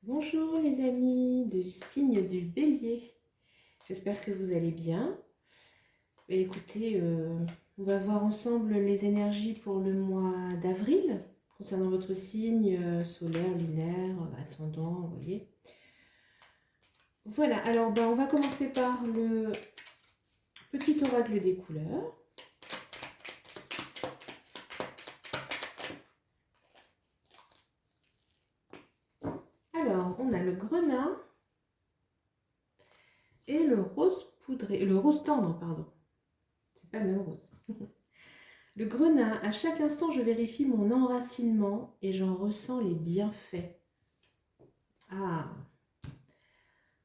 Bonjour les amis du signe du Bélier, j'espère que vous allez bien. Écoutez, on va voir ensemble les énergies pour le mois d'avril concernant votre signe solaire, lunaire, ascendant, vous voyez. Voilà, alors on va commencer par le petit oracle des couleurs. Alors, on a le grenat et le rose poudré, le rose tendre, pardon. C'est pas le même rose. Le grenat, à chaque instant, je vérifie mon enracinement et j'en ressens les bienfaits. Ah,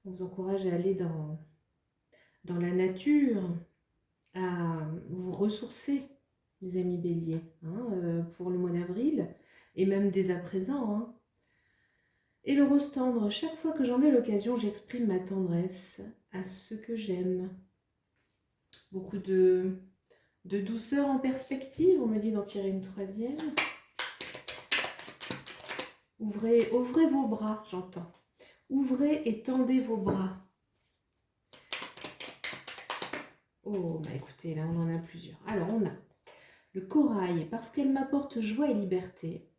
on vous encourage à aller dans la nature, à vous ressourcer, les amis béliers, pour le mois d'avril, et même dès à présent. Et le rose tendre, chaque fois que j'en ai l'occasion, j'exprime ma tendresse à ceux que j'aime. Beaucoup de douceur en perspective, on me dit d'en tirer une troisième. Ouvrez vos bras, j'entends. Ouvrez et tendez vos bras. Oh, écoutez, là on en a plusieurs. Alors on a le corail, parce qu'elle m'apporte joie et liberté.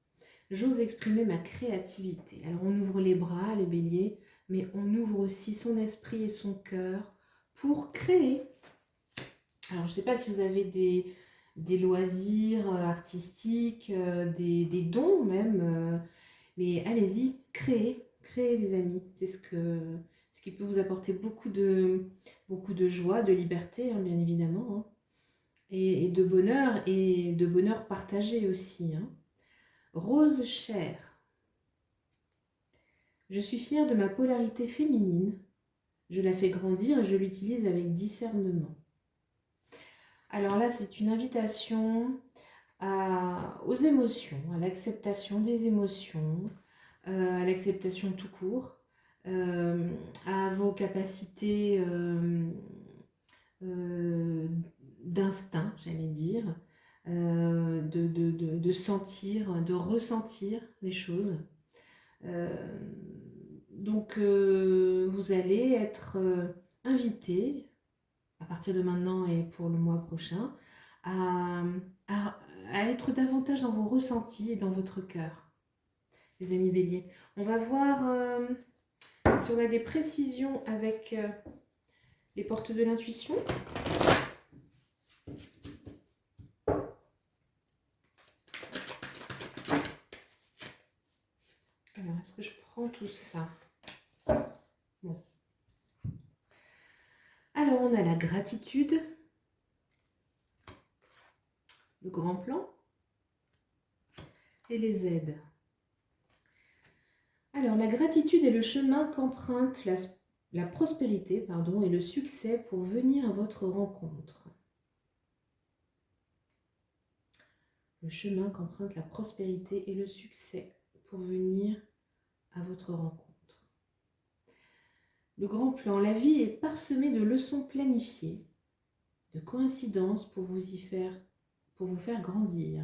J'ose exprimer ma créativité. Alors on ouvre les bras, les béliers, mais on ouvre aussi son esprit et son cœur pour créer. Alors je ne sais pas si vous avez des loisirs artistiques, des dons même, mais allez-y, créez les amis. C'est ce qui peut vous apporter beaucoup de joie, de liberté, bien évidemment, et de bonheur partagé aussi. Rose chair. Je suis fière de ma polarité féminine. Je la fais grandir et je l'utilise avec discernement. Alors là, c'est une invitation aux émotions, à l'acceptation des émotions, à l'acceptation tout court, à vos capacités d'instinct, j'allais dire, de sentir, de ressentir les choses. Donc, vous allez être invité, à partir de maintenant et pour le mois prochain, à, à être davantage dans vos ressentis et dans votre cœur, les amis béliers. On va voir si on a des précisions avec les portes de l'intuition. Alors, est-ce que je prends tout ça? Bon. Alors, on a la gratitude, le grand plan et les aides. Alors, la gratitude est le chemin qu'emprunte la prospérité et le succès pour venir à votre rencontre. Le chemin qu'emprunte la prospérité et le succès pour venir à votre rencontre. Le grand plan, la vie est parsemée de leçons planifiées, de coïncidences pour vous faire grandir.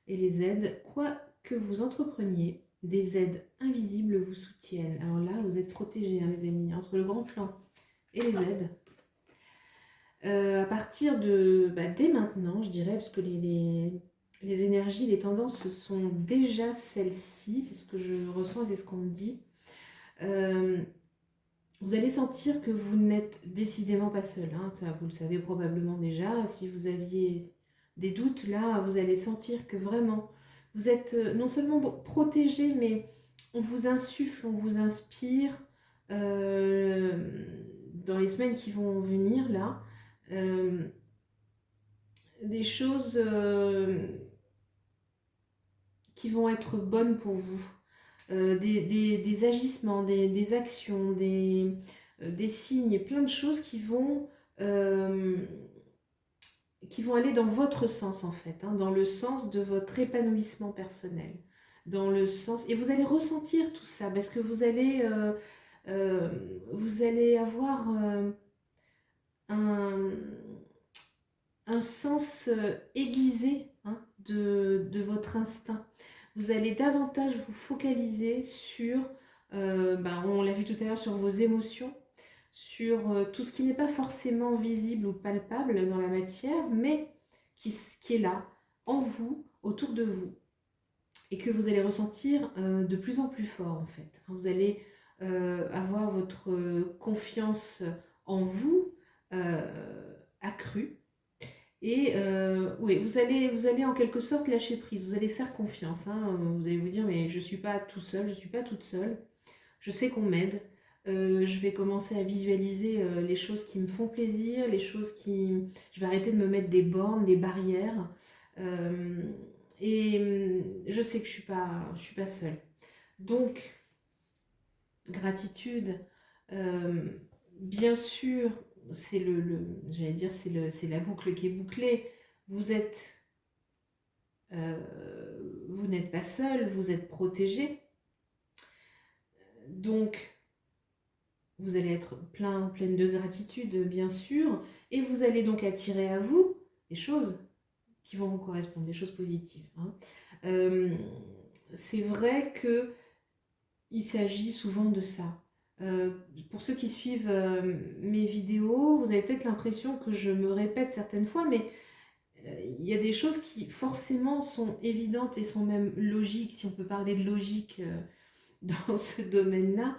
Et les aides, quoi que vous entrepreniez, des aides invisibles vous soutiennent. Alors là, vous êtes protégés, les amis, entre le grand plan et les aides. À partir dès maintenant, je dirais, parce que les énergies, les tendances sont déjà celles-ci, c'est ce que je ressens et c'est ce qu'on me dit. Vous allez sentir que vous n'êtes décidément pas seul, ça vous le savez probablement déjà. Si vous aviez des doutes, là, vous allez sentir que vraiment, vous êtes non seulement protégé, mais on vous insuffle, on vous inspire dans les semaines qui vont venir, là, des choses qui vont être bonnes pour vous. Des agissements, des actions, des signes, plein de choses qui vont aller dans votre sens en fait, dans le sens de votre épanouissement personnel, dans le sens, et vous allez ressentir tout ça parce que vous allez avoir un sens aiguisé de votre instinct. vous allez davantage vous focaliser sur, on l'a vu tout à l'heure, sur vos émotions, sur tout ce qui n'est pas forcément visible ou palpable dans la matière, mais qui est là, en vous, autour de vous, et que vous allez ressentir de plus en plus fort en fait. Vous allez avoir votre confiance en vous accrue, et oui, vous allez en quelque sorte lâcher prise, vous allez faire confiance, hein. Vous allez vous dire mais je ne suis pas tout seul, je ne suis pas toute seule, je sais qu'on m'aide. Je vais commencer à visualiser les choses qui me font plaisir, les choses qui... Je vais arrêter de me mettre des bornes, des barrières. Euh, je sais que je suis pas seule. Donc, gratitude, euh, bien sûr, c'est j'allais dire, c'est la boucle qui est bouclée. Vous êtes, vous n'êtes pas seul, vous êtes protégé. Donc, vous allez être pleine de gratitude, bien sûr, et vous allez donc attirer à vous des choses qui vont vous correspondre, des choses positives, hein. C'est vrai que il s'agit souvent de ça. Pour ceux qui suivent mes vidéos, vous avez peut-être l'impression que je me répète certaines fois, mais il y a des choses qui forcément sont évidentes et sont même logiques, si on peut parler de logique dans ce domaine-là.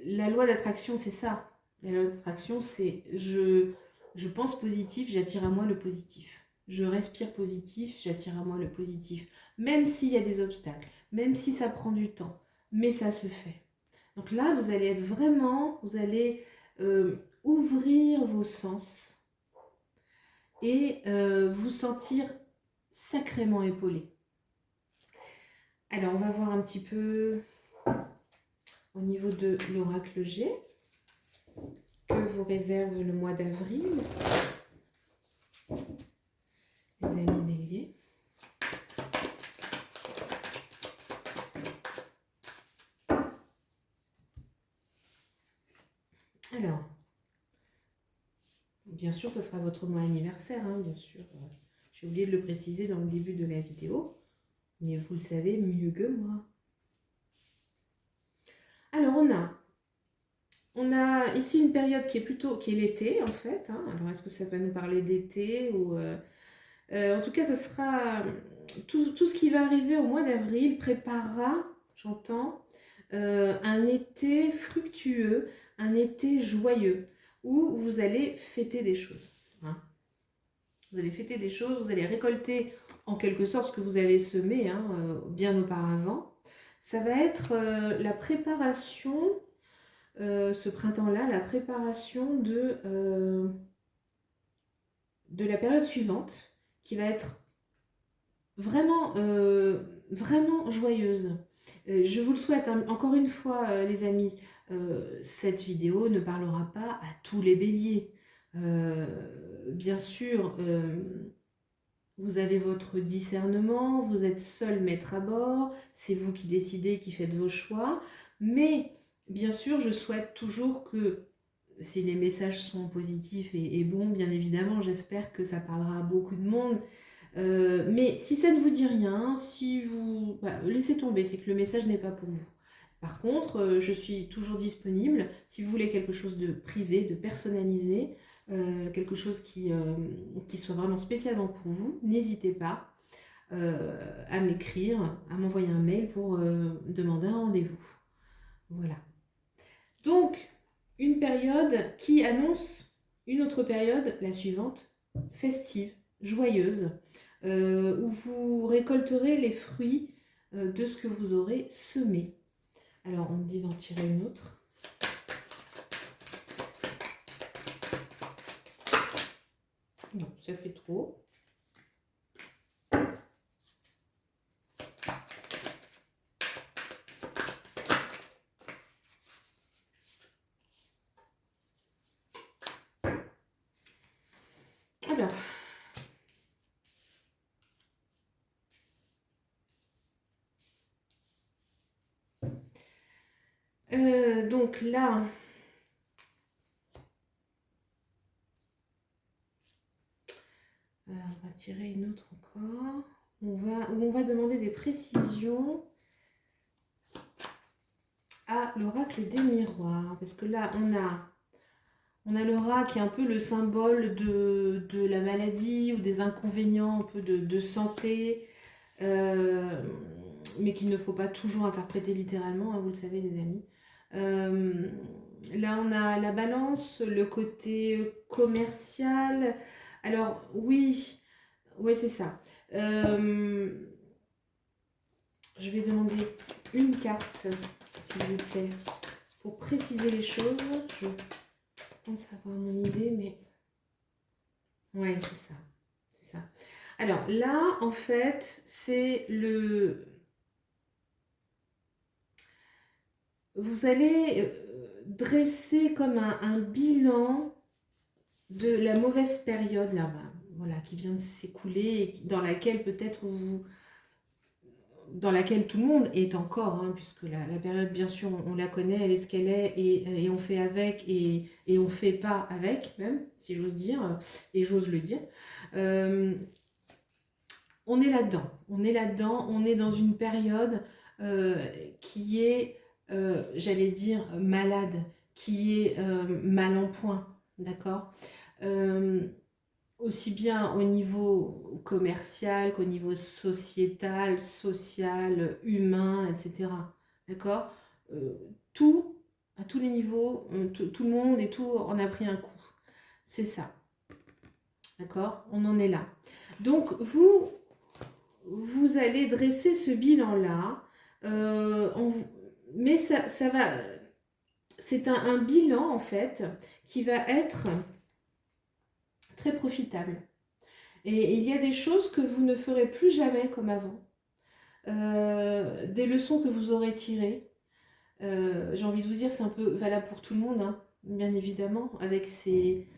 La loi d'attraction, c'est ça. La loi d'attraction, c'est je pense positif, j'attire à moi le positif. Je respire positif, j'attire à moi le positif. Même s'il y a des obstacles, même si ça prend du temps, mais ça se fait. Donc là, vous allez être vraiment, vous allez ouvrir vos sens et vous sentir sacrément épaulé. Alors, on va voir un petit peu au niveau de l'oracle G que vous réserve le mois d'avril, les amis béliers. Alors, bien sûr, ce sera votre mois anniversaire, hein, bien sûr. J'ai oublié de le préciser dans le début de la vidéo, mais vous le savez mieux que moi. Alors, on a ici une période qui est l'été, en fait, hein. Alors, est-ce que ça va nous parler d'été ou... en tout cas, ce sera... Tout ce qui va arriver au mois d'avril préparera, j'entends, un été fructueux, un été joyeux, où vous allez fêter des choses, hein. Vous allez fêter des choses, vous allez récolter en quelque sorte ce que vous avez semé, hein, bien auparavant. Ça va être la préparation, ce printemps-là, la préparation de la période suivante, qui va être vraiment, vraiment joyeuse. Je vous le souhaite, hein. Encore une fois, les amis, cette vidéo ne parlera pas à tous les béliers. Bien sûr, vous avez votre discernement, vous êtes seul maître à bord, c'est vous qui décidez, qui faites vos choix. Mais bien sûr, je souhaite toujours que, si les messages sont positifs et bons, bien évidemment, j'espère que ça parlera à beaucoup de monde. Mais si ça ne vous dit rien, si vous... laissez tomber, c'est que le message n'est pas pour vous. Par contre, je suis toujours disponible si vous voulez quelque chose de privé, de personnalisé, quelque chose qui soit vraiment spécialement pour vous. N'hésitez pas à m'écrire, à m'envoyer un mail pour demander un rendez-vous. Voilà. Donc, une période qui annonce une autre période, la suivante, festive, joyeuse, où vous récolterez les fruits de ce que vous aurez semé. Alors, on me dit d'en tirer une autre. Non, ça fait trop. Alors, donc là, on va tirer une autre encore. On va demander des précisions à l'oracle des miroirs. Parce que là, on a le rat qui est un peu le symbole de la maladie ou des inconvénients un peu de santé. Mais qu'il ne faut pas toujours interpréter littéralement, hein, vous le savez les amis. Là on a la balance, le côté commercial. Alors oui, c'est ça. Je vais demander une carte, s'il vous plaît, pour préciser les choses. Je pense avoir mon idée, mais... Ouais, c'est ça. C'est ça. Alors là, en fait, c'est le... Vous allez dresser comme un bilan de la mauvaise période là, voilà, qui vient de s'écouler et dans laquelle peut-être dans laquelle tout le monde est encore, hein, puisque la période, bien sûr, on la connaît, elle est ce qu'elle est, et on fait avec, et on fait pas avec, même, si j'ose dire, et j'ose le dire. On est là-dedans, on est dans une période qui est, j'allais dire, malade, qui est mal en point, d'accord. Aussi bien au niveau commercial qu'au niveau sociétal, social, humain, etc. D'accord. Tout, à tous les niveaux, tout le monde et tout en a pris un coup. C'est ça. D'accord. On en est là. Donc, vous allez dresser ce bilan-là. Mais ça va... C'est un bilan, en fait, qui va être très profitable. Et il y a des choses que vous ne ferez plus jamais comme avant. Des leçons que vous aurez tirées. J'ai envie de vous dire, c'est un peu valable pour tout le monde, hein, bien évidemment, avec ces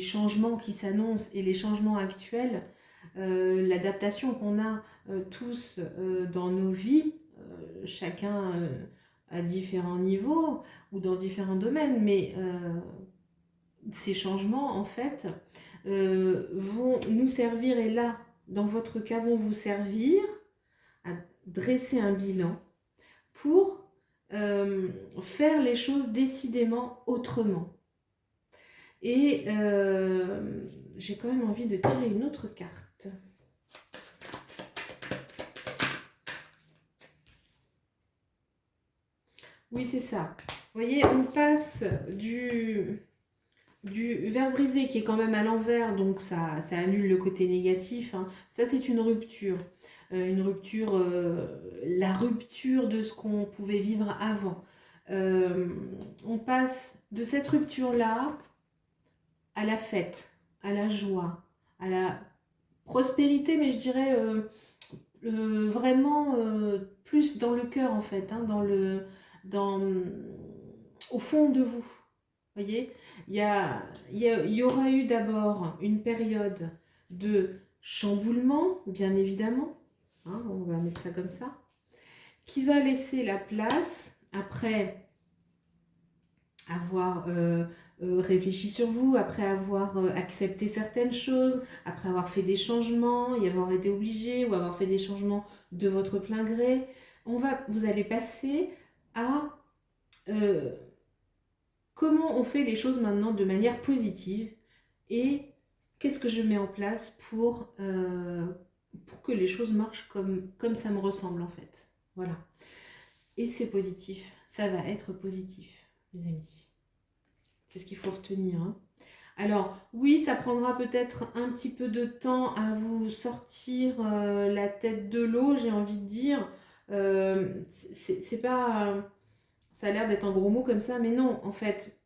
changements qui s'annoncent et les changements actuels. L'adaptation qu'on a tous dans nos vies, chacun à différents niveaux ou dans différents domaines, mais ces changements, en fait, vont nous servir, et là, dans votre cas, vont vous servir à dresser un bilan pour faire les choses décidément autrement. Et j'ai quand même envie de tirer une autre carte. Oui, c'est ça. Vous voyez, on passe du verre brisé qui est quand même à l'envers, donc ça annule le côté négatif, hein. Ça, c'est une rupture. La rupture de ce qu'on pouvait vivre avant. On passe de cette rupture-là à la fête, à la joie, à la prospérité, mais je dirais vraiment plus dans le cœur, en fait, hein, au fond de vous. Voyez, il y aura eu d'abord une période de chamboulement, bien évidemment, hein, on va mettre ça comme ça, qui va laisser la place, après avoir réfléchi sur vous, après avoir accepté certaines choses, après avoir fait des changements, y avoir été obligé ou avoir fait des changements de votre plein gré, vous allez passer à... comment on fait les choses maintenant de manière positive et qu'est-ce que je mets en place pour que les choses marchent comme ça me ressemble en fait. Voilà. Et c'est positif. Ça va être positif, mes amis. C'est ce qu'il faut retenir, hein. Alors, oui, ça prendra peut-être un petit peu de temps à vous sortir la tête de l'eau, j'ai envie de dire. C'est pas... ça a l'air d'être un gros mot comme ça, mais non, en fait,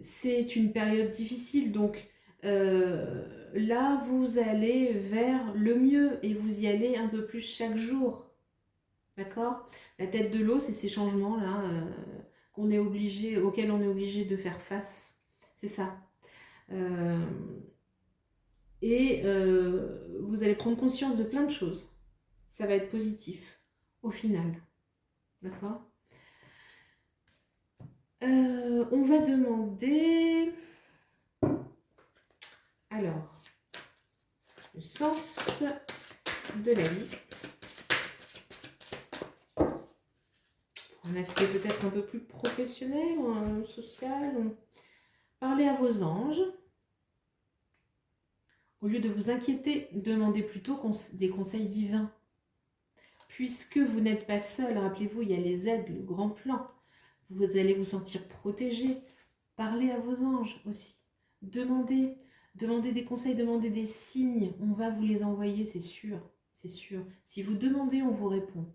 c'est une période difficile, donc là, vous allez vers le mieux et vous y allez un peu plus chaque jour. D'accord? La tête de l'eau, c'est ces changements-là auxquels on est obligé de faire face. C'est ça. Vous allez prendre conscience de plein de choses. Ça va être positif, au final. D'accord? On va demander... Alors, le sens de la vie. Pour un aspect peut-être un peu plus professionnel ou social, parlez à vos anges. Au lieu de vous inquiéter, demandez plutôt des conseils divins. Puisque vous n'êtes pas seul, rappelez-vous, il y a les aides, le grand plan. Vous allez vous sentir protégé. Parlez à vos anges aussi. Demandez des conseils, demandez des signes. On va vous les envoyer, c'est sûr. C'est sûr. Si vous demandez, on vous répond.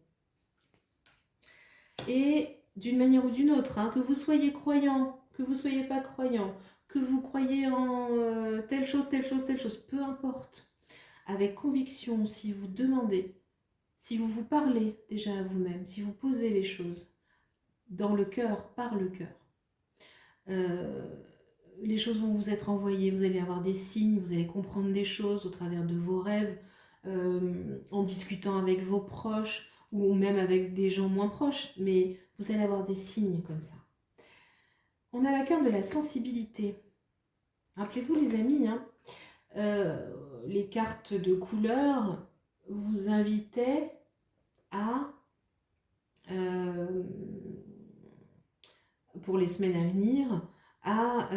Et d'une manière ou d'une autre, hein, que vous soyez croyant, que vous ne soyez pas croyant, que vous croyez en telle chose, peu importe. Avec conviction, si vous demandez, si vous vous parlez déjà à vous-même, si vous posez les choses dans le cœur, par le cœur, les choses vont vous être envoyées, vous allez avoir des signes, vous allez comprendre des choses au travers de vos rêves, en discutant avec vos proches ou même avec des gens moins proches, mais vous allez avoir des signes comme ça. On a la carte de la sensibilité. Rappelez-vous les amis, hein, les cartes de couleur vous invitaient à, pour les semaines à venir, à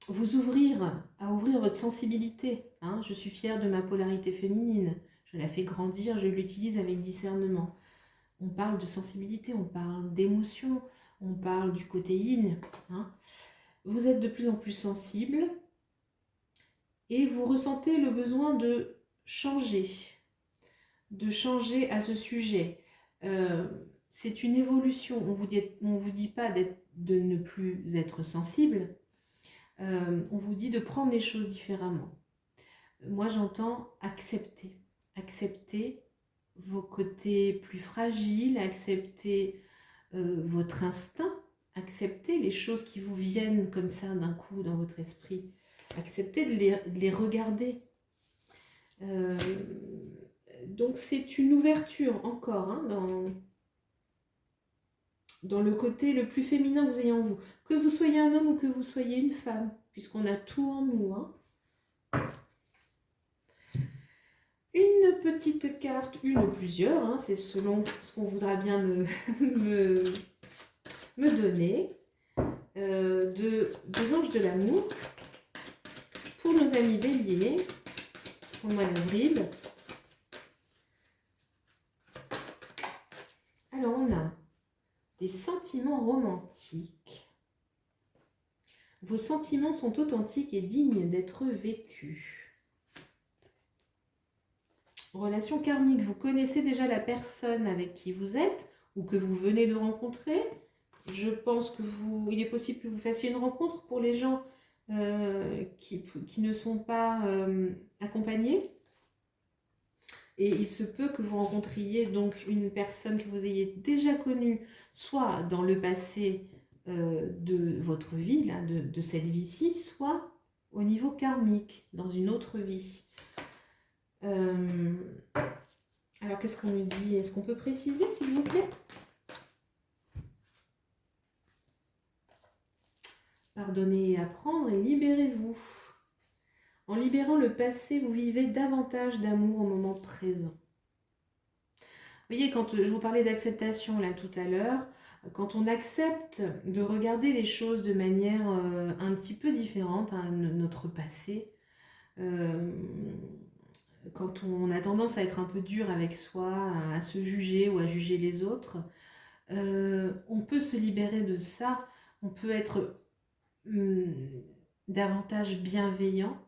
vous ouvrir, à ouvrir votre sensibilité. Hein. Je suis fière de ma polarité féminine. Je la fais grandir, je l'utilise avec discernement. On parle de sensibilité, on parle d'émotion, on parle du côté yin. Hein. Vous êtes de plus en plus sensible et vous ressentez le besoin de changer à ce sujet. C'est une évolution. On vous dit pas de ne plus être sensible. On vous dit de prendre les choses différemment. Moi, j'entends accepter. Accepter vos côtés plus fragiles, accepter votre instinct, accepter les choses qui vous viennent comme ça d'un coup dans votre esprit. Accepter de les regarder. Donc, c'est une ouverture encore hein, dans le côté le plus féminin que vous ayez en vous. Que vous soyez un homme ou que vous soyez une femme, puisqu'on a tout en nous. Hein. Une petite carte, une ou plusieurs, hein, c'est selon ce qu'on voudra bien me donner, des anges de l'amour pour nos amis béliers au mois d'avril. Alors on a des sentiments romantiques. Vos sentiments sont authentiques et dignes d'être vécus. Relation karmique, vous connaissez déjà la personne avec qui vous êtes ou que vous venez de rencontrer. Je pense que il est possible que vous fassiez une rencontre pour les gens qui ne sont pas accompagnés. Et il se peut que vous rencontriez donc une personne que vous ayez déjà connue, soit dans le passé de votre vie, là, de cette vie-ci, soit au niveau karmique, dans une autre vie. Alors, qu'est-ce qu'on lui dit? Est-ce qu'on peut préciser, s'il vous plaît? Pardonnez et apprendre et libérez-vous. En libérant le passé, vous vivez davantage d'amour au moment présent. Vous voyez, quand je vous parlais d'acceptation là tout à l'heure, quand on accepte de regarder les choses de manière un petit peu différente, hein, notre passé, quand on a tendance à être un peu dur avec soi, à se juger ou à juger les autres, on peut se libérer de ça, on peut être davantage bienveillant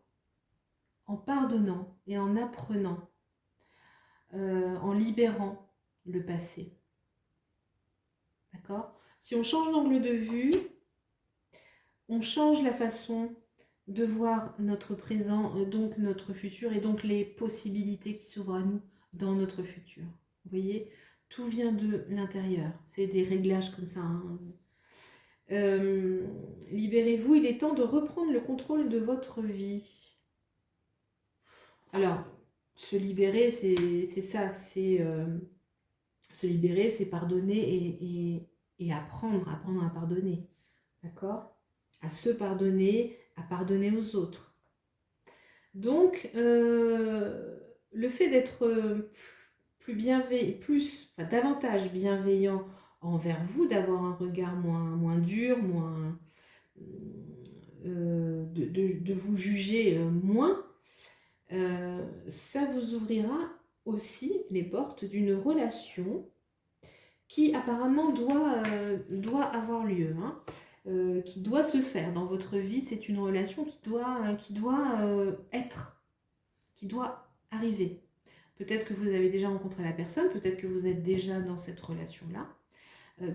en pardonnant et en apprenant, en libérant le passé. D'accord? Si on change d'angle de vue, on change la façon de voir notre présent, donc notre futur, et donc les possibilités qui s'ouvrent à nous dans notre futur. Vous voyez, tout vient de l'intérieur. C'est des réglages comme ça. Hein. Libérez-vous, il est temps de reprendre le contrôle de votre vie. Alors, se libérer, c'est ça, c'est se libérer, c'est pardonner et apprendre à pardonner. D'accord? À se pardonner, à pardonner aux autres. Donc, le fait d'être plus bienveillant, enfin, davantage bienveillant envers vous, d'avoir un regard moins dur, moins, de vous juger moins, ça vous ouvrira aussi les portes d'une relation qui apparemment doit avoir lieu, hein, qui doit se faire dans votre vie. C'est une relation qui doit être, qui doit arriver. Peut-être que vous avez déjà rencontré la personne, peut-être que vous êtes déjà dans cette relation-là.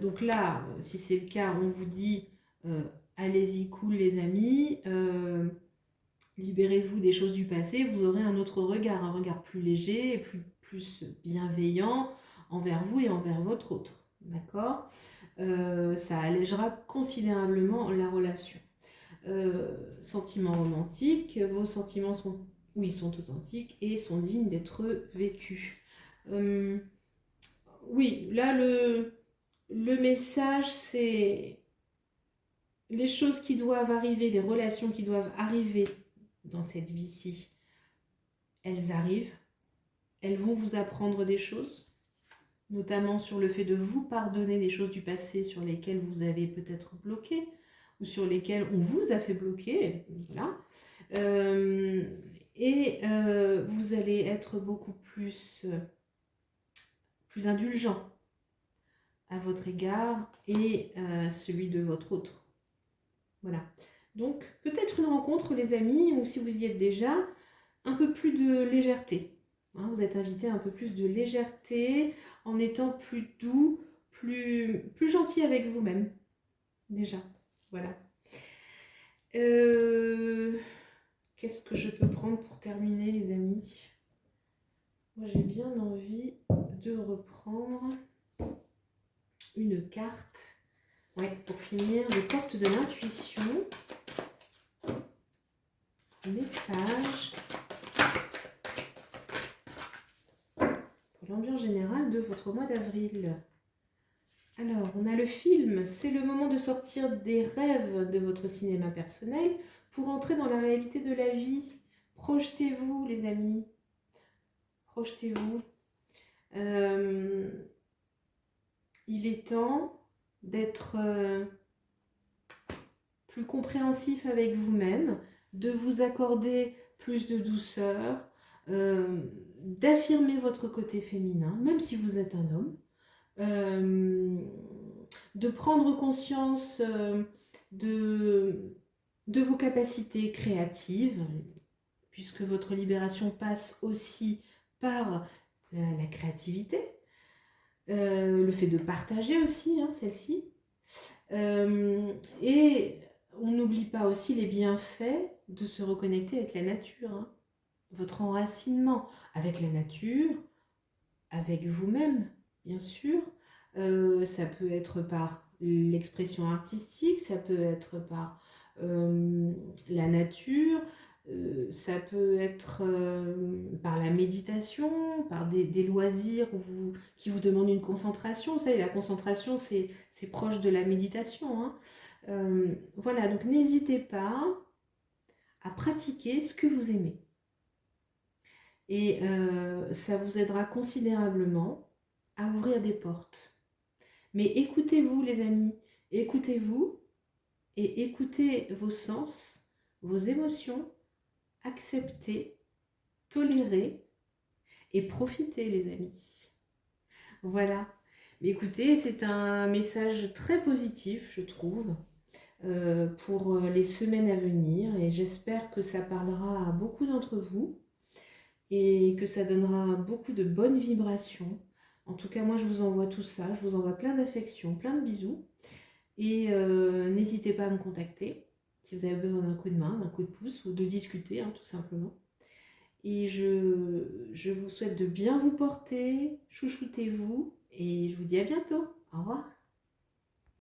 Donc là, si c'est le cas, on vous dit allez-y, cool les amis, libérez-vous des choses du passé, vous aurez un autre regard, un regard plus léger et plus bienveillant envers vous et envers votre autre. D'accord? Ça allégera considérablement la relation. Sentiments romantiques, vos sentiments sont, oui, sont authentiques et sont dignes d'être vécus. Oui, là, le message, c'est les choses qui doivent arriver, les relations qui doivent arriver dans cette vie-ci, elles arrivent, elles vont vous apprendre des choses, notamment sur le fait de vous pardonner des choses du passé sur lesquelles vous avez peut-être bloqué, ou sur lesquelles on vous a fait bloquer, voilà. Vous allez être beaucoup plus indulgent à votre égard et celui de votre autre. Voilà. Donc, peut-être une rencontre, les amis, ou si vous y êtes déjà, un peu plus de légèreté. Hein, vous êtes invité à un peu plus de légèreté en étant plus doux, plus gentil avec vous-même. Déjà. Voilà. Qu'est-ce que je peux prendre pour terminer, les amis? Moi, j'ai bien envie de reprendre une carte. Ouais, pour finir, les portes de l'intuition. Message pour l'ambiance générale de votre mois d'avril. Alors, on a le film. C'est le moment de sortir des rêves de votre cinéma personnel pour entrer dans la réalité de la vie. Projetez-vous, les amis. Projetez-vous. Il est temps d'être plus compréhensif avec vous-même, de vous accorder plus de douceur, d'affirmer votre côté féminin, même si vous êtes un homme, de prendre conscience de vos capacités créatives, puisque votre libération passe aussi par la créativité, le fait de partager aussi, hein, celle-ci. Et on n'oublie pas aussi les bienfaits de se reconnecter avec la nature, hein. Votre enracinement avec la nature, avec vous-même, bien sûr. Ça peut être par l'expression artistique, ça peut être par la nature, ça peut être par la méditation, par des loisirs qui vous demandent une concentration. Vous savez, la concentration, c'est proche de la méditation, hein. Voilà, donc n'hésitez pas à pratiquer ce que vous aimez. Et ça vous aidera considérablement à ouvrir des portes. Mais écoutez-vous, les amis, écoutez-vous et écoutez vos sens, vos émotions, acceptez, tolérez et profitez, les amis. Voilà. Mais écoutez, c'est un message très positif, je trouve, pour les semaines à venir. Et j'espère que ça parlera à beaucoup d'entre vous et que ça donnera beaucoup de bonnes vibrations. En tout cas, moi, je vous envoie tout ça. Je vous envoie plein d'affection, plein de bisous. Et n'hésitez pas à me contacter si vous avez besoin d'un coup de main, d'un coup de pouce ou de discuter, hein, tout simplement. Et je vous souhaite de bien vous porter, chouchoutez-vous et je vous dis à bientôt. Au revoir.